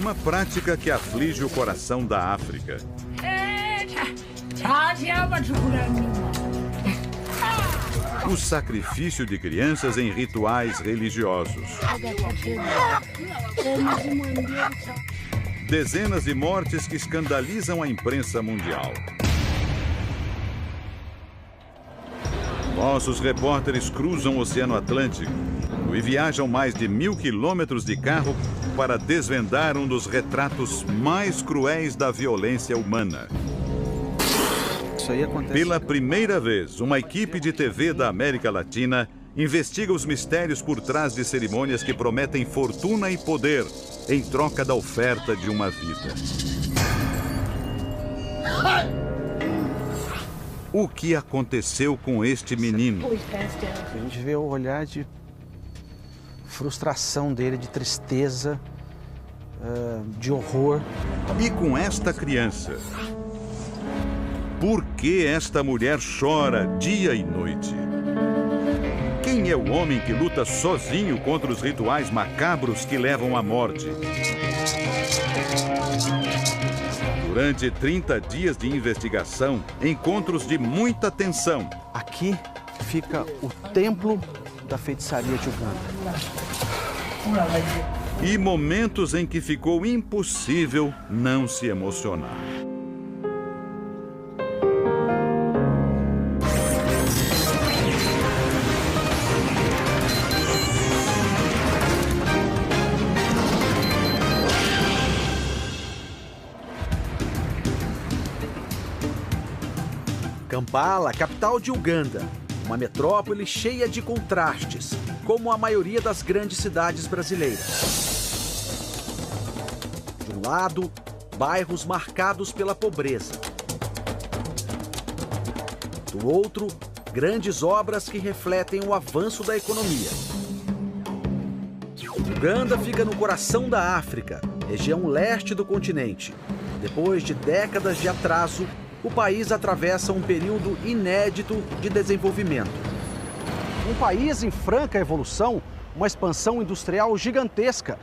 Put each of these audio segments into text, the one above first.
Uma prática que aflige o coração da África. O sacrifício de crianças em rituais religiosos. Dezenas de mortes que escandalizam a imprensa mundial. Nossos repórteres cruzam o Oceano Atlântico e viajam mais de 1000 quilômetros de carro para desvendar um dos retratos mais cruéis da violência humana. Isso aí acontece. Pela primeira vez, uma equipe de TV da América Latina investiga os mistérios por trás de cerimônias que prometem fortuna e poder em troca da oferta de uma vida. O que aconteceu com este menino? A gente vê o olhar de frustração dele, de tristeza, de horror. E com esta criança? Por que esta mulher chora dia e noite? Quem é o homem que luta sozinho contra os rituais macabros que levam à morte? Durante 30 dias de investigação, encontros de muita tensão. Aqui fica o templo da feitiçaria de Uganda. E momentos em que ficou impossível não se emocionar. Kampala, capital de Uganda, uma metrópole cheia de contrastes, como a maioria das grandes cidades brasileiras. De um lado, bairros marcados pela pobreza. Do outro, grandes obras que refletem o avanço da economia. Uganda fica no coração da África, região leste do continente. Depois de décadas de atraso, o país atravessa um período inédito de desenvolvimento. Um país em franca evolução, uma expansão industrial gigantesca.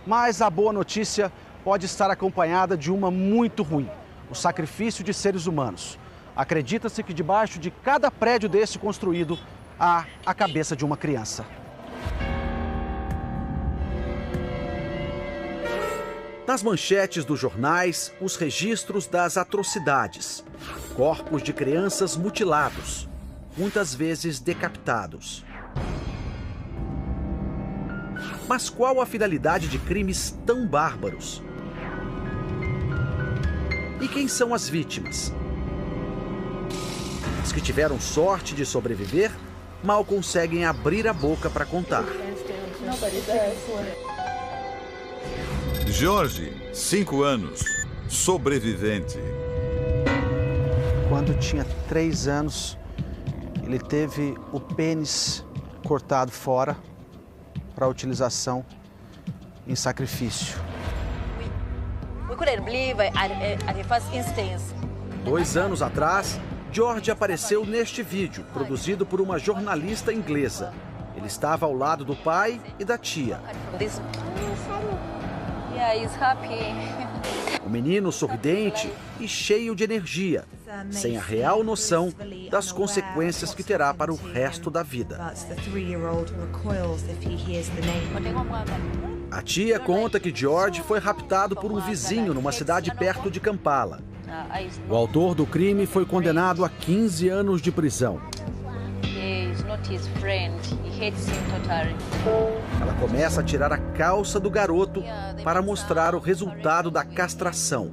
Mas a boa notícia pode estar acompanhada de uma muito ruim: o sacrifício de seres humanos. Acredita-se que debaixo de cada prédio desse construído há a cabeça de uma criança. Nas manchetes dos jornais, os registros das atrocidades. Corpos de crianças mutilados, muitas vezes decapitados. Mas qual a finalidade de crimes tão bárbaros? E quem são as vítimas? As que tiveram sorte de sobreviver, mal conseguem abrir a boca para contar. Jorge, 5 anos, sobrevivente. Quando tinha 3 anos, ele teve o pênis cortado fora para utilização em sacrifício. 2 anos atrás, George apareceu neste vídeo, produzido por uma jornalista inglesa. Ele estava ao lado do pai e da tia. O menino sorridente e cheio de energia, sem a real noção das consequências que terá para o resto da vida. A tia conta que George foi raptado por um vizinho numa cidade perto de Kampala. O autor do crime foi condenado a 15 anos de prisão. Ela começa a tirar a calça do garoto para mostrar o resultado da castração.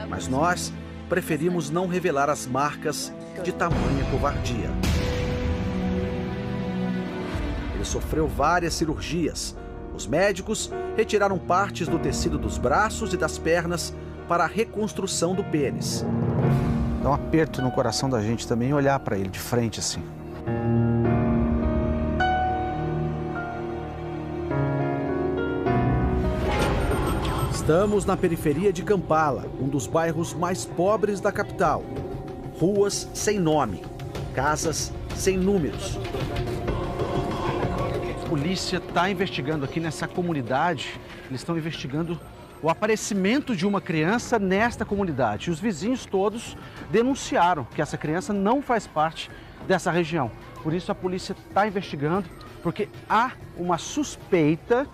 Mas nós preferimos não revelar as marcas de tamanha covardia. Ele sofreu várias cirurgias. Os médicos retiraram partes do tecido dos braços e das pernas para a reconstrução do pênis. Dá um aperto no coração da gente também olhar para ele de frente assim. Estamos na periferia de Kampala, um dos bairros mais pobres da capital. Ruas sem nome, casas sem números. A polícia está investigando aqui nessa comunidade, eles estão investigando o aparecimento de uma criança nesta comunidade. Os vizinhos todos denunciaram que essa criança não faz parte dessa região. Por isso a polícia está investigando, porque há uma suspeita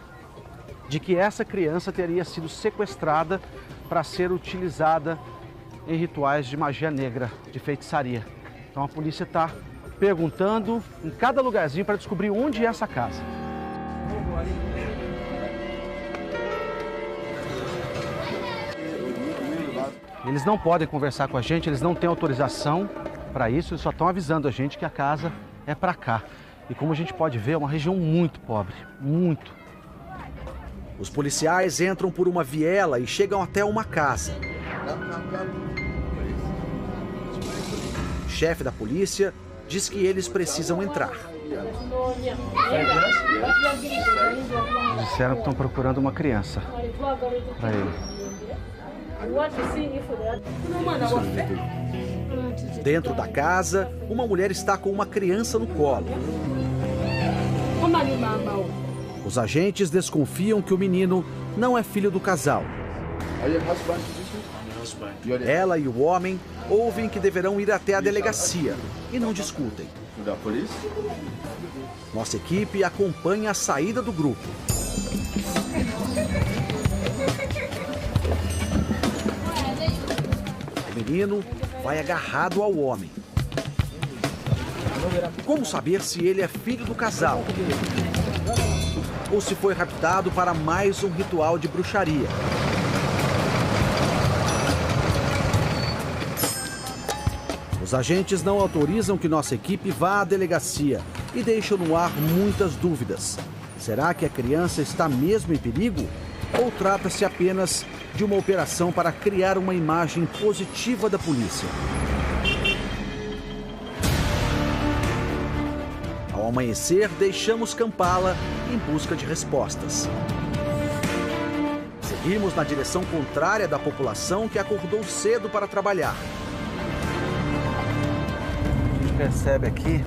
de que essa criança teria sido sequestrada para ser utilizada em rituais de magia negra, de feitiçaria. Então a polícia está perguntando em cada lugarzinho para descobrir onde é essa casa. Eles não podem conversar com a gente, eles não têm autorização para isso, eles só estão avisando a gente que a casa é para cá. E como a gente pode ver, é uma região muito pobre, muito. Os policiais entram por uma viela e chegam até uma casa. O chefe da polícia diz que eles precisam entrar. Disseram que estão procurando uma criança para ele. Dentro da casa, uma mulher está com uma criança no colo. Os agentes desconfiam que o menino não é filho do casal. Ela e o homem ouvem que deverão ir até a delegacia e não discutem. Nossa equipe acompanha a saída do grupo. O menino vai agarrado ao homem. Como saber se ele é filho do casal? Ou se foi raptado para mais um ritual de bruxaria? Os agentes não autorizam que nossa equipe vá à delegacia e deixam no ar muitas dúvidas. Será que a criança está mesmo em perigo? Ou trata-se apenas de uma operação para criar uma imagem positiva da polícia? Ao amanhecer, deixamos Kampala em busca de respostas. Seguimos na direção contrária da população que acordou cedo para trabalhar. A gente percebe aqui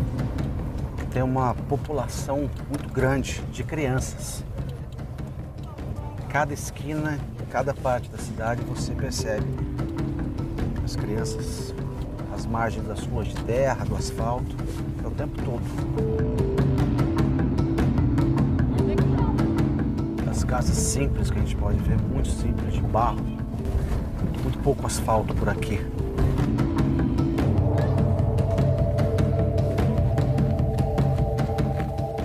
que tem uma população muito grande de crianças. Cada esquina, cada parte da cidade você percebe as crianças às margens das ruas de terra, do asfalto, é o tempo todo. As casas simples que a gente pode ver, muito simples, de barro, muito pouco asfalto por aqui.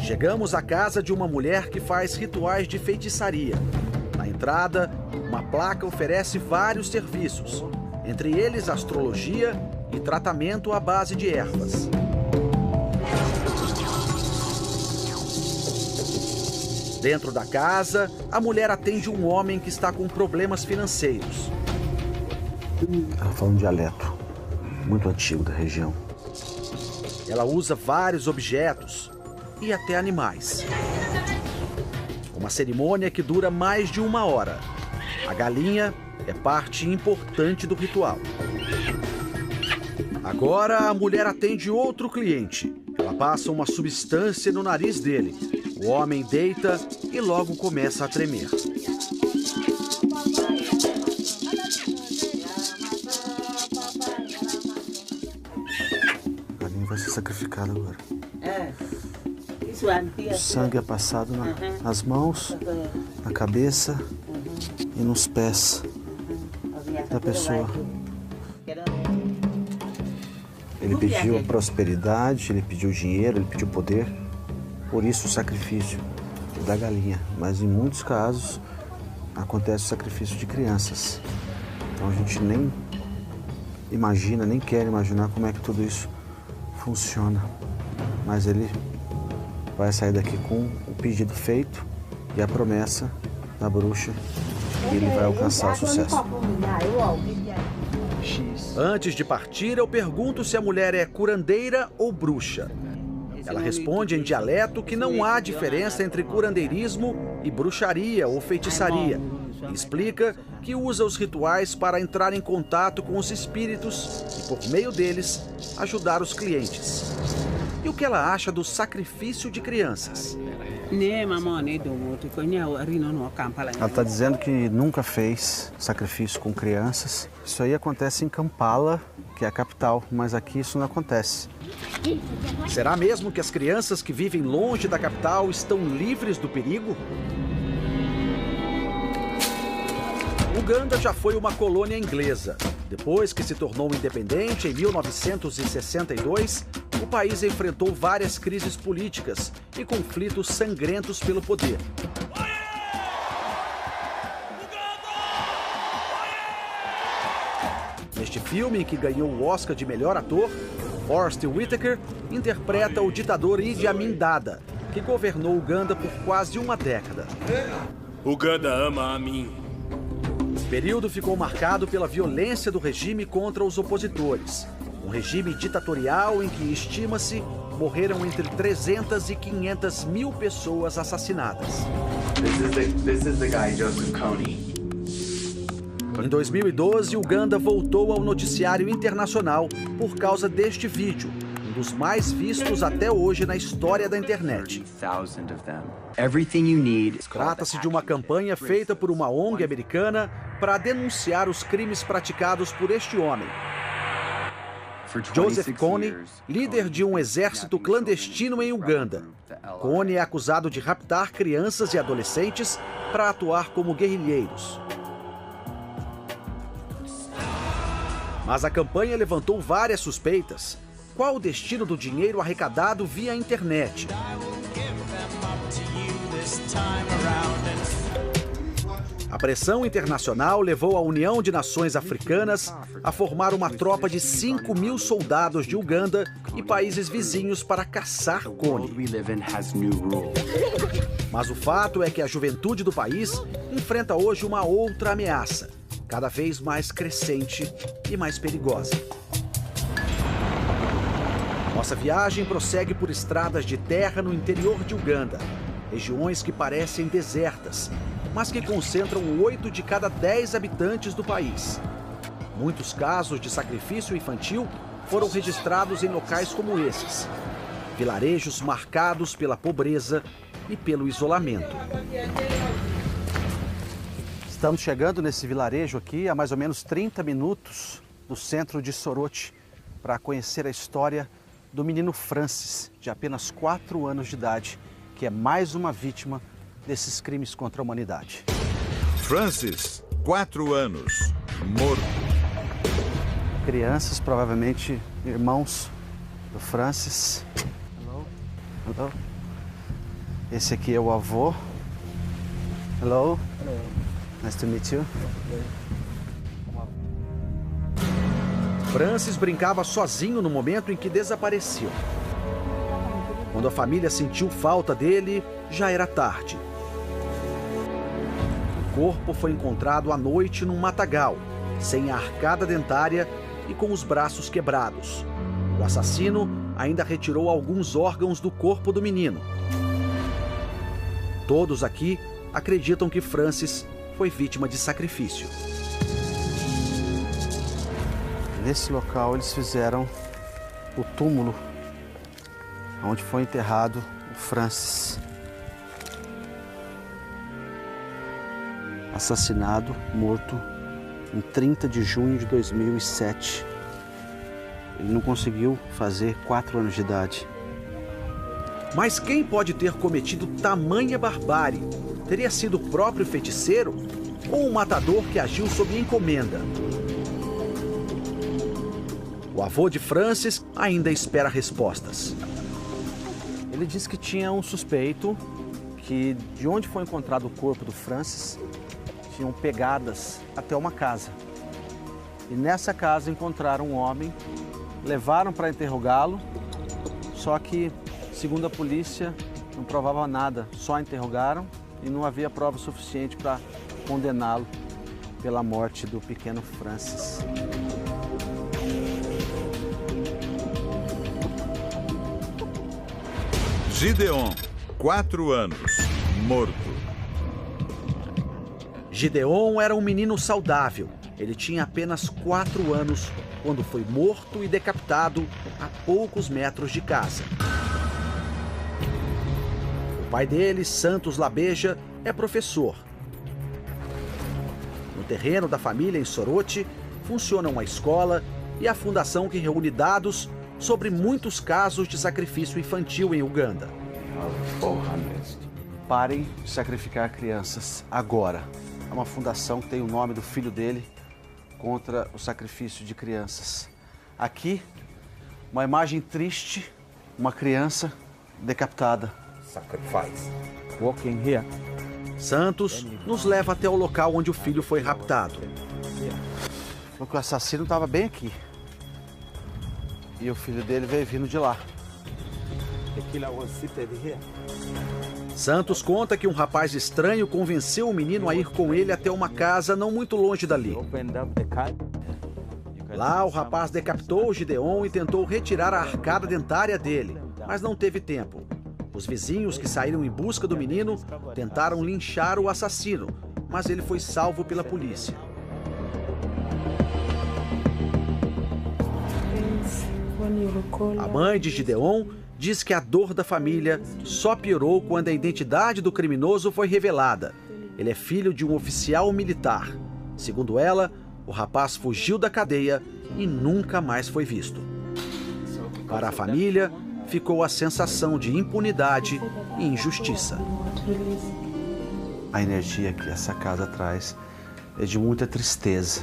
Chegamos à casa de uma mulher que faz rituais de feitiçaria. Na entrada, uma placa oferece vários serviços, entre eles astrologia e tratamento à base de ervas. Dentro da casa, a mulher atende um homem que está com problemas financeiros. Estava falando de dialeto muito antigo da região. Ela usa vários objetos e até animais. Uma cerimônia que dura mais de 1 hora. A galinha é parte importante do ritual. Agora a mulher atende outro cliente. Ela passa uma substância no nariz dele. O homem deita e logo começa a tremer. A galinha vai ser sacrificada agora. O sangue é passado nas mãos, na cabeça e nos pés da pessoa. Ele pediu a prosperidade, ele pediu dinheiro, ele pediu poder. Por isso o sacrifício da galinha. Mas em muitos casos acontece o sacrifício de crianças. Então a gente nem imagina, nem quer imaginar como é que tudo isso funciona. Mas ele vai sair daqui com o pedido feito e a promessa da bruxa que ele vai alcançar o sucesso. Antes de partir, eu pergunto se a mulher é curandeira ou bruxa. Ela responde em dialeto que não há diferença entre curandeirismo e bruxaria ou feitiçaria. E explica que usa os rituais para entrar em contato com os espíritos e, por meio deles, ajudar os clientes. E o que ela acha do sacrifício de crianças? Ela está dizendo que nunca fez sacrifício com crianças. Isso aí acontece em Kampala, que é a capital, mas aqui isso não acontece. Será mesmo que as crianças que vivem longe da capital estão livres do perigo? Uganda já foi uma colônia inglesa. Depois que se tornou independente em 1962, o país enfrentou várias crises políticas e conflitos sangrentos pelo poder. Neste filme, que ganhou o Oscar de melhor ator, Forest Whitaker interpreta o ditador Idi Amin Dada, que governou Uganda por quase uma década. Uganda ama Amin. O período ficou marcado pela violência do regime contra os opositores. Um regime ditatorial em que, estima-se, morreram entre 300 e 500 mil pessoas assassinadas. This is the guy, Joseph Kony. Em 2012, Uganda voltou ao noticiário internacional por causa deste vídeo, um dos mais vistos até hoje na história da internet. Trata-se de uma campanha feita por uma ONG americana para denunciar os crimes praticados por este homem. Joseph Kony, líder de um exército clandestino em Uganda. Kony é acusado de raptar crianças e adolescentes para atuar como guerrilheiros. Mas a campanha levantou várias suspeitas. Qual o destino do dinheiro arrecadado via internet? A pressão internacional levou a União de Nações Africanas a formar uma tropa de 5.000 soldados de Uganda e países vizinhos para caçar Kony. Mas o fato é que a juventude do país enfrenta hoje uma outra ameaça, cada vez mais crescente e mais perigosa. Nossa viagem prossegue por estradas de terra no interior de Uganda, regiões que parecem desertas, mas que concentram 8 de cada 10 habitantes do país. Muitos casos de sacrifício infantil foram registrados em locais como esses, vilarejos marcados pela pobreza e pelo isolamento. Estamos chegando nesse vilarejo aqui a mais ou menos 30 minutos do centro de Soroti para conhecer a história do menino Francis, de apenas 4 anos de idade, que é mais uma vítima desses crimes contra a humanidade. Francis, 4 anos, morto. Crianças, provavelmente irmãos do Francis. Hello. Hello. Esse aqui é o avô. Hello. Hello. Nice to meet you. Francis brincava sozinho no momento em que desapareceu. Quando a família sentiu falta dele, já era tarde. O corpo foi encontrado à noite num matagal, sem a arcada dentária e com os braços quebrados. O assassino ainda retirou alguns órgãos do corpo do menino. Todos aqui acreditam que Francis foi vítima de sacrifício. Nesse local eles fizeram o túmulo onde foi enterrado o Francis. Assassinado, morto, em 30 de junho de 2007. Ele não conseguiu fazer 4 anos de idade. Mas quem pode ter cometido tamanha barbárie? Teria sido o próprio feiticeiro ou um matador que agiu sob encomenda? O avô de Francis ainda espera respostas. Ele disse que tinha um suspeito que, de onde foi encontrado o corpo do Francis, tinham pegadas até uma casa. E nessa casa encontraram um homem, levaram para interrogá-lo, só que, segundo a polícia, não provava nada, só interrogaram e não havia prova suficiente para condená-lo pela morte do pequeno Francis. Gideon, 4 anos, morto. Gideon era um menino saudável. Ele tinha apenas 4 anos quando foi morto e decapitado a poucos metros de casa. pai dele, Santos Labeja, é professor. No terreno da família em Soroti, funciona uma escola e a fundação que reúne dados sobre muitos casos de sacrifício infantil em Uganda. Parem de sacrificar crianças agora. É uma fundação que tem o nome do filho dele contra o sacrifício de crianças. Aqui, uma imagem triste, uma criança decapitada. Sacrifice. Walking here. Santos nos leva até o local onde o filho foi raptado. Porque o assassino estava bem aqui. E o filho dele veio vindo de lá. Santos conta que um rapaz estranho convenceu o menino a ir com ele até uma casa não muito longe dali. Lá, o rapaz decapitou o Gideon e tentou retirar a arcada dentária dele, mas não teve tempo. Os vizinhos que saíram em busca do menino tentaram linchar o assassino, mas ele foi salvo pela polícia. A mãe de Gideon diz que a dor da família só piorou quando a identidade do criminoso foi revelada. Ele é filho de um oficial militar. Segundo ela, o rapaz fugiu da cadeia e nunca mais foi visto. Para a família, ficou a sensação de impunidade e injustiça. A energia que essa casa traz é de muita tristeza.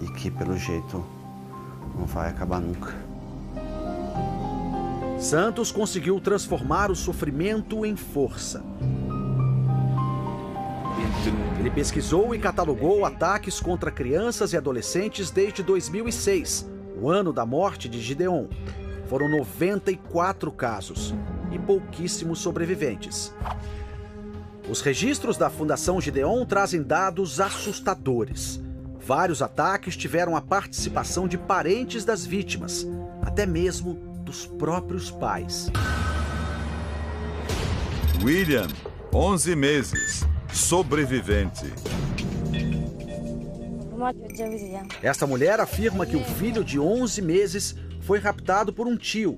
E que, pelo jeito, não vai acabar nunca. Santos conseguiu transformar o sofrimento em força. Ele pesquisou e catalogou ataques contra crianças e adolescentes desde 2006, o ano da morte de Gideon. Foram 94 casos e pouquíssimos sobreviventes. Os registros da Fundação Gideon trazem dados assustadores. Vários ataques tiveram a participação de parentes das vítimas, até mesmo dos próprios pais. William, 11 meses, sobrevivente. Esta mulher afirma que o filho de 11 meses foi raptado por um tio.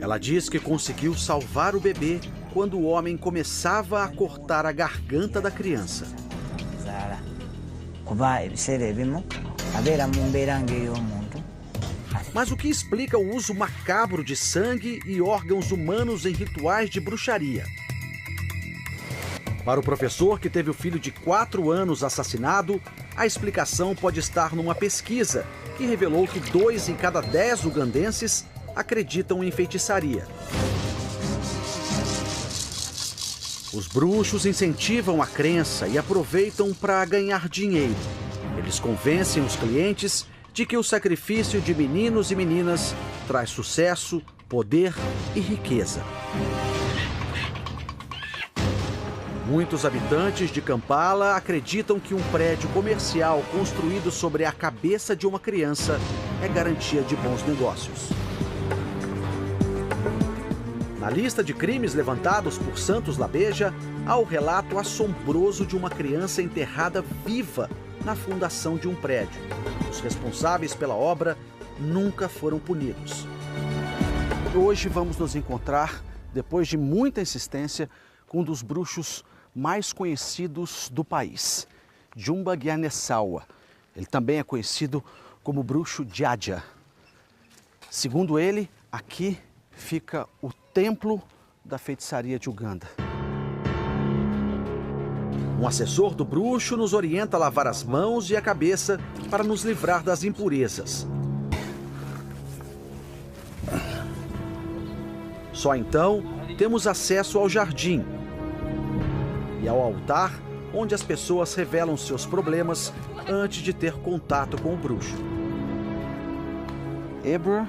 Ela diz que conseguiu salvar o bebê quando o homem começava a cortar a garganta da criança. Mas o que explica o uso macabro de sangue e órgãos humanos em rituais de bruxaria? Para o professor que teve o filho de 4 anos assassinado, a explicação pode estar numa pesquisa que revelou que 2 em cada 10 ugandenses acreditam em feitiçaria. Os bruxos incentivam a crença e aproveitam para ganhar dinheiro. Eles convencem os clientes de que o sacrifício de meninos e meninas traz sucesso, poder e riqueza. Muitos habitantes de Kampala acreditam que um prédio comercial construído sobre a cabeça de uma criança é garantia de bons negócios. Na lista de crimes levantados por Santos Labeja, há o relato assombroso de uma criança enterrada viva na fundação de um prédio. Os responsáveis pela obra nunca foram punidos. Hoje vamos nos encontrar, depois de muita insistência, com um dos bruxos mais conhecidos do país, Jumba Gyanesawa. Ele também é conhecido como bruxo Djadja. Segundo ele, aqui fica o templo da feitiçaria de Uganda. Um assessor do bruxo nos orienta a lavar as mãos e a cabeça para nos livrar das impurezas. Só então temos acesso ao jardim e ao altar, onde as pessoas revelam seus problemas antes de ter contato com o bruxo. Eber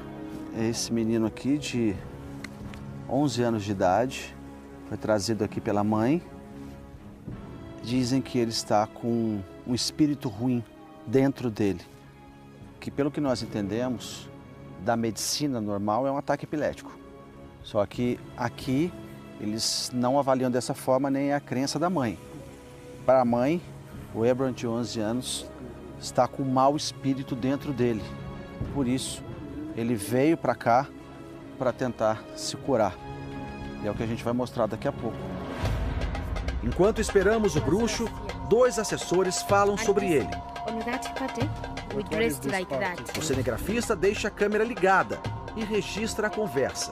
é esse menino aqui de 11 anos de idade, foi trazido aqui pela mãe. Dizem que ele está com um espírito ruim dentro dele, que pelo que nós entendemos da medicina normal é um ataque epilético. Só que aqui eles não avaliam dessa forma, nem a crença da mãe. Para a mãe, o Ebron de 11 anos está com um mau espírito dentro dele. Por isso, ele veio para cá para tentar se curar. E é o que a gente vai mostrar daqui a pouco. Enquanto esperamos o bruxo, 2 assessores falam sobre ele. O cinegrafista deixa a câmera ligada e registra a conversa.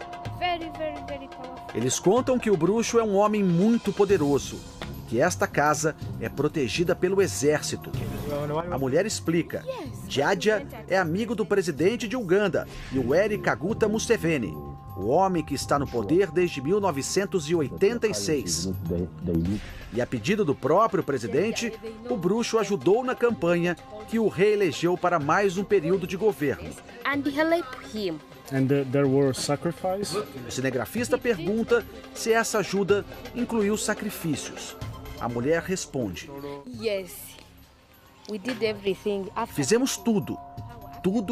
Eles contam que o bruxo é um homem muito poderoso e que esta casa é protegida pelo exército. A mulher explica. Djadja é amigo do presidente de Uganda, Yoweri Kaguta Museveni, o homem que está no poder desde 1986. E a pedido do próprio presidente, o bruxo ajudou na campanha que o reelegeu para mais um período de governo. O cinegrafista pergunta se essa ajuda incluiu sacrifícios. A mulher responde: fizemos tudo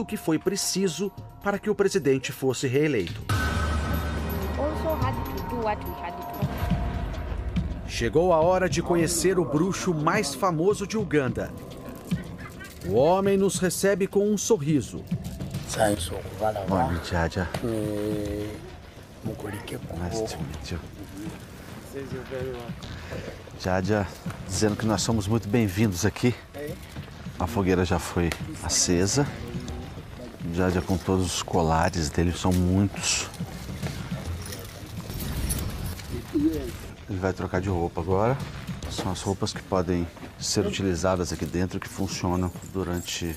o que foi preciso para que o presidente fosse reeleito. Chegou a hora de conhecer o bruxo mais famoso de Uganda. O homem nos recebe com um sorriso. Bom, Djadja. Nice to meet you. Djadja dizendo que nós somos muito bem-vindos aqui. A fogueira já foi acesa. Djadja com todos os colares dele, são muitos. Ele vai trocar de roupa agora. São as roupas que podem ser utilizadas aqui dentro, que funcionam durante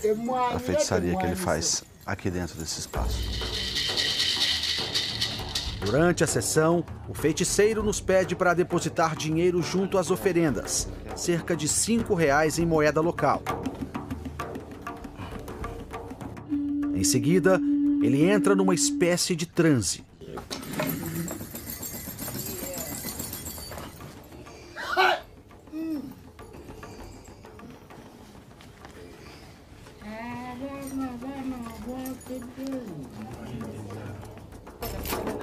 a feitiçaria que ele faz aqui dentro desse espaço. Durante a sessão, o feiticeiro nos pede para depositar dinheiro junto às oferendas, cerca de R$5 em moeda local. Em seguida, ele entra numa espécie de transe.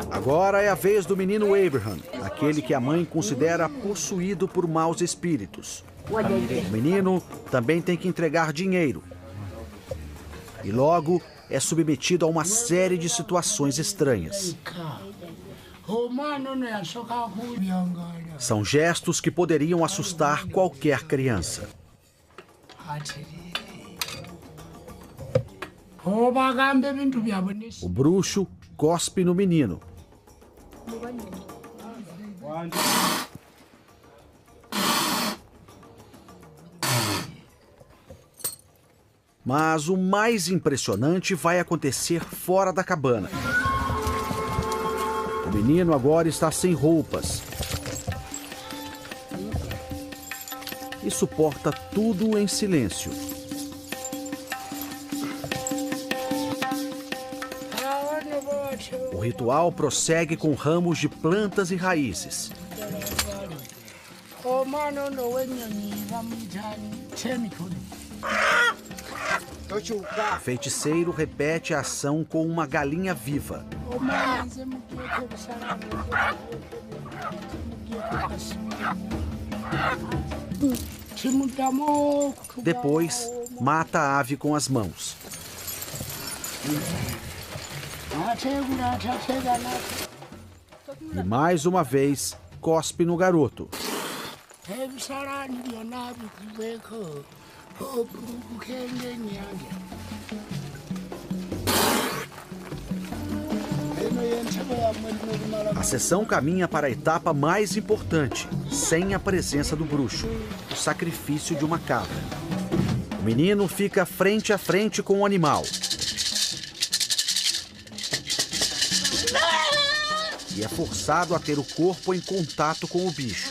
Agora é a vez do menino Abraham, aquele que a mãe considera possuído por maus espíritos. O menino também tem que entregar dinheiro. E logo é submetido a uma série de situações estranhas. São gestos que poderiam assustar qualquer criança. O bruxo cospe no menino. Mas o mais impressionante vai acontecer fora da cabana. O menino agora está sem roupas e suporta tudo em silêncio. O ritual prossegue com ramos de plantas e raízes. O feiticeiro repete a ação com uma galinha viva. Depois, mata a ave com as mãos. E mais uma vez, cospe no garoto. A sessão caminha para a etapa mais importante, sem a presença do bruxo, o sacrifício de uma cabra. O menino fica frente a frente com o animal. E é forçado a ter o corpo em contato com o bicho.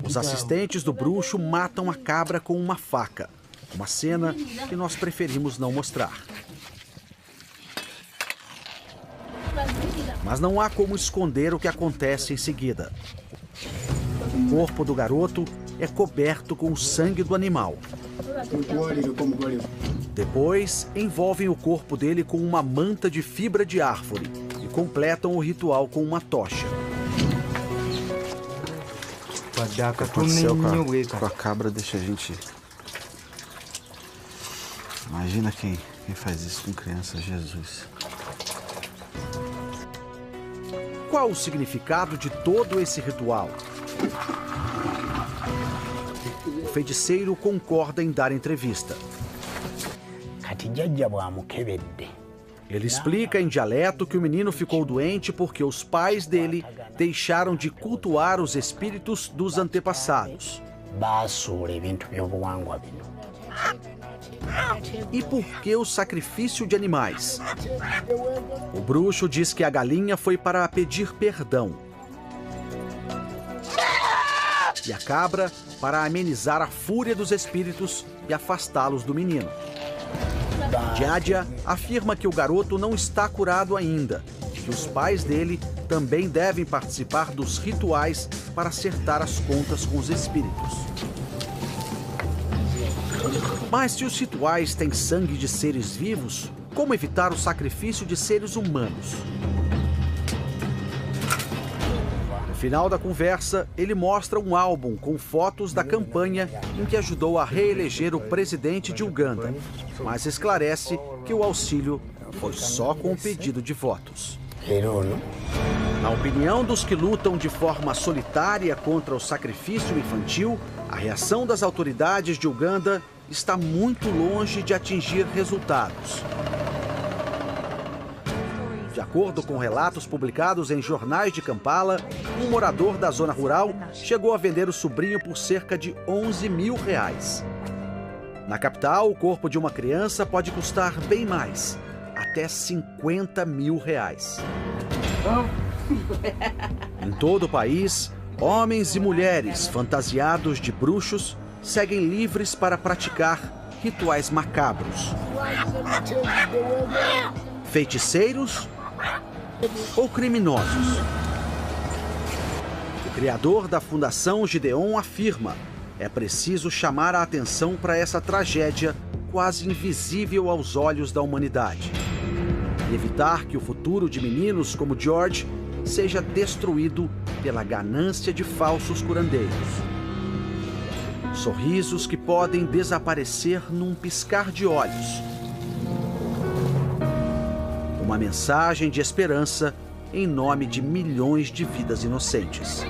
Os assistentes do bruxo matam a cabra com uma faca, uma cena que nós preferimos não mostrar. Mas não há como esconder o que acontece em seguida. O corpo do garoto é coberto com o sangue do animal. Depois, envolvem o corpo dele com uma manta de fibra de árvore e completam o ritual com uma tocha. O que aconteceu com a cabra deixa a gente... Imagina quem faz isso com criança, Jesus. Qual o significado de todo esse ritual? O feiticeiro concorda em dar entrevista. Ele explica em dialeto que o menino ficou doente porque os pais dele deixaram de cultuar os espíritos dos antepassados. E por que o sacrifício de animais? O bruxo diz que a galinha foi para pedir perdão. E a cabra para amenizar a fúria dos espíritos e afastá-los do menino. Diádia afirma que o garoto não está curado ainda e que os pais dele também devem participar dos rituais para acertar as contas com os espíritos. Mas se os rituais têm sangue de seres vivos, como evitar o sacrifício de seres humanos? No final da conversa, ele mostra um álbum com fotos da campanha em que ajudou a reeleger o presidente de Uganda, mas esclarece que o auxílio foi só com o pedido de votos. Na opinião dos que lutam de forma solitária contra o sacrifício infantil, a reação das autoridades de Uganda está muito longe de atingir resultados. De acordo com relatos publicados em jornais de Kampala, um morador da zona rural chegou a vender o sobrinho por cerca de R$11 mil. Na capital, o corpo de uma criança pode custar bem mais, até R$50 mil. Em todo o país, homens e mulheres fantasiados de bruxos seguem livres para praticar rituais macabros. Feiticeiros ou criminosos? O criador da Fundação Gideon afirma: é preciso chamar a atenção para essa tragédia quase invisível aos olhos da humanidade e evitar que o futuro de meninos como George seja destruído pela ganância de falsos curandeiros. Sorrisos que podem desaparecer num piscar de olhos. Uma mensagem de esperança em nome de milhões de vidas inocentes.